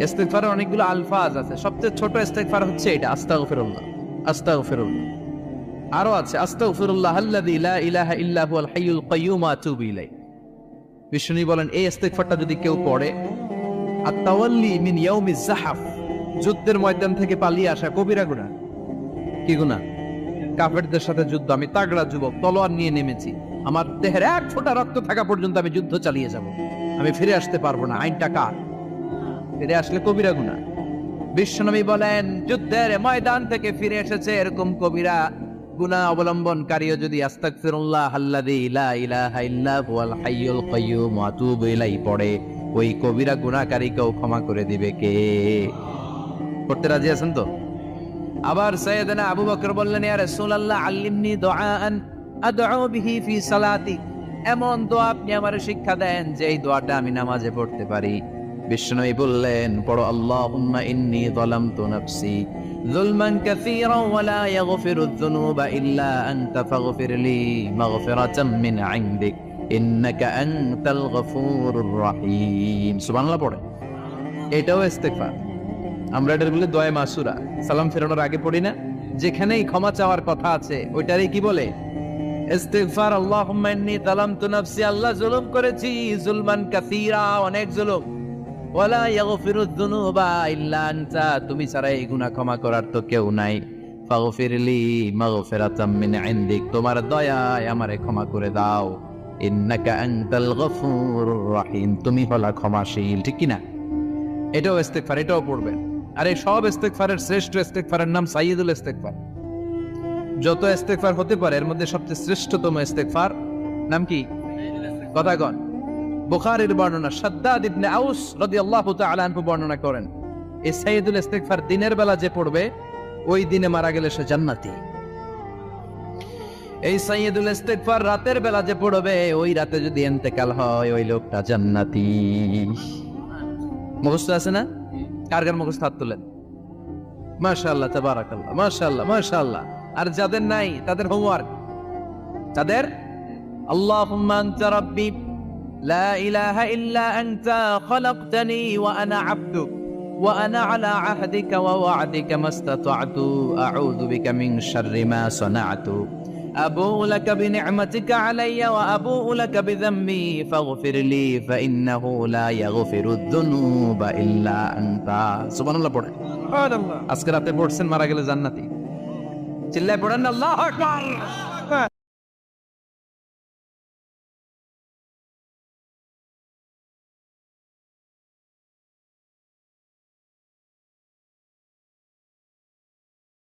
ইস্তেগফারের অনেকগুলো আলফাজ আছে, সবচেয়ে ছোট ইস্তেগফার হচ্ছে এটা, আস্তাগফিরুল্লাহ, আস্তাগফিরুল্লাহ। আরো আছে, আস্তাগফিরুল্লাহ আল্লাযী লা ইলাহা ইল্লা হুয়াল হাইয়ুল কাইয়্যুম ওয়া আতুবু ইলাইহি। বিষ্ণু বলেন, এই ইস্তেগফারটা যদি কেউ পড়ে, আত-তাওয়াল্লি মিন ইয়াউমিজ যাহাফ, যুদ্ধের ময়দান থেকে পালিয়ে আসা কবিরা গুনাহ। কি গুনাহ? কাফেরদের সাথে যুদ্ধ, আমি তাগড়া যুবক, তলোয়ার নিয়ে নেমেছি, আমার দেহের 1 ফোঁটা রক্ত থাকা পর্যন্ত আমি যুদ্ধ চালিয়ে যাব, আমি ফিরে আসতে পারবো না, আইনটা কার? ফিরে আসলে কবিরা গুনাহ। বিশ্বনবী বলেন, যুদ্ধের ময়দান থেকে ফিরে এসেছে এরকম কবিরা গুনাহ অবলম্বনকারীও যদি আস্তাগফিরুল্লাহ আল্লাযী লা ইলাহা ইল্লা হুয়াল হাইয়ুল কাইয়্যুম ওয়া আতুবু ইলাইহি পড়ে, ওই কবিরা গুনাহকারীকেও ক্ষমা করে দিবে কে? পড়তে রাজি আছেন তো? আবার সাইয়েদনা আবু বকর বললেন, ইয়া রাসূলুল্লাহ আল্লিমনি দুআআন আদউ বিহি ফি সালাতি, এমন দোয়া আপনি আমারে শিক্ষা দেন যে এই দোয়াটা আমি নামাজে পড়তে পারি। বিশ্বনবী বললেন, পড়ো, আল্লাহুম্মা ইন্নী যালামতু নাফসি যুলমান কাসীরান ওয়া লা ইয়াগফিরুয যুনুবা ইল্লা আনতা ফাগফিরলি মাগফিরাতাম মিন ইনদিক ইন্নাকা আনতাল গফুরুর রহিম। সুবহানাল্লাহ পড়ে। এটাও ইস্তেগফার। আমরা এটার বলে দোয়া মাসুরা, সালাম ফেরানোর আগে পড়ি না? যেখানেই ক্ষমা চাওয়ার কথা আছে ওইটারই কি বলে? ইস্তিগফার। আল্লাহুম্মা ইন্নী যালামতু নাফসি, আল্লাহ জুলুম করেছি, যুলমান কাসীরা, অনেক জুলুম, ওয়ালা ইয়াগফিরুয যুনুবা ইল্লা আনতা, তুমি ছাড়া এই গুনাহ ক্ষমা করার তো কেউ নাই, ফাগফিরলি মাগফিরাতাম মিন ইনদিক, তোমার দয়ায় আমারে ক্ষমা করে দাও, ইন্নাকা আনতাল গফুরুর রহিম, তুমি হলা ক্ষমাশীল। ঠিক কি না? এটাও ইস্তিগফার, এটাও পড়বেন। আর এই সব ইস্তেগফারের শ্রেষ্ঠ ইস্তেগফারের নাম সাইয়্যিদুল ইস্তেগফার। যত ইস্তেগফার হতে পারে এর মধ্যে সবচেয়ে শ্রেষ্ঠতম ইস্তেগফার নাম কি? কথা কন। বুখারীর বর্ণনা, শাদ্দাদ ইবনে আউস রাদিয়াল্লাহু তাআলা আনহু বর্ণনা করেন, এই সাইয়্যিদুল ইস্তেগফার দিনের বেলা যে পড়বে ওই দিনে মারা গেলে সে জান্নাতি। এই সাইয়্যিদুল ইস্তেগফার রাতের বেলা যে পড়বে ওই রাতে যদি ইন্তেকাল হয় ওই লোকটা জান্নাতি। মুখস্থ আছে না? কার কার মুখস্থ হাত তুলেন? মাশাআল্লাহ, তাবারাকাল্লাহ, মাশাআল্লাহ, মাশাআল্লাহ। আর যাদের নাই তাদের হোমওয়ার্ক, তাদের আল্লাহুম্মা আনতা রাব্বি লা ইলাহা ইল্লা আনতা খালাকতানি ওয়া আনা আবদুক ওয়া আনা আলা আহদিকা ওয়া ওয়া'দিকা মাস্তাতা'তু আউযু বিকা মিন শাররি মা সানা'তু আবুউ লাকা বিনি'মাতিকা আলাইয়া ওয়া আবুউ লাকা বিযামবি ফাগফিরলি ফাইন্নাহু লা ইয়াগফিরুয যুনুবা ইল্লা আনতা। সুবহানাল্লাহ পড়ে। সুবহানাল্লাহ। আজকে রাতে পড়ছেন, মারা গেলে জান্নাতি। চিল্লায় পড়েন আল্লাহু আকবার।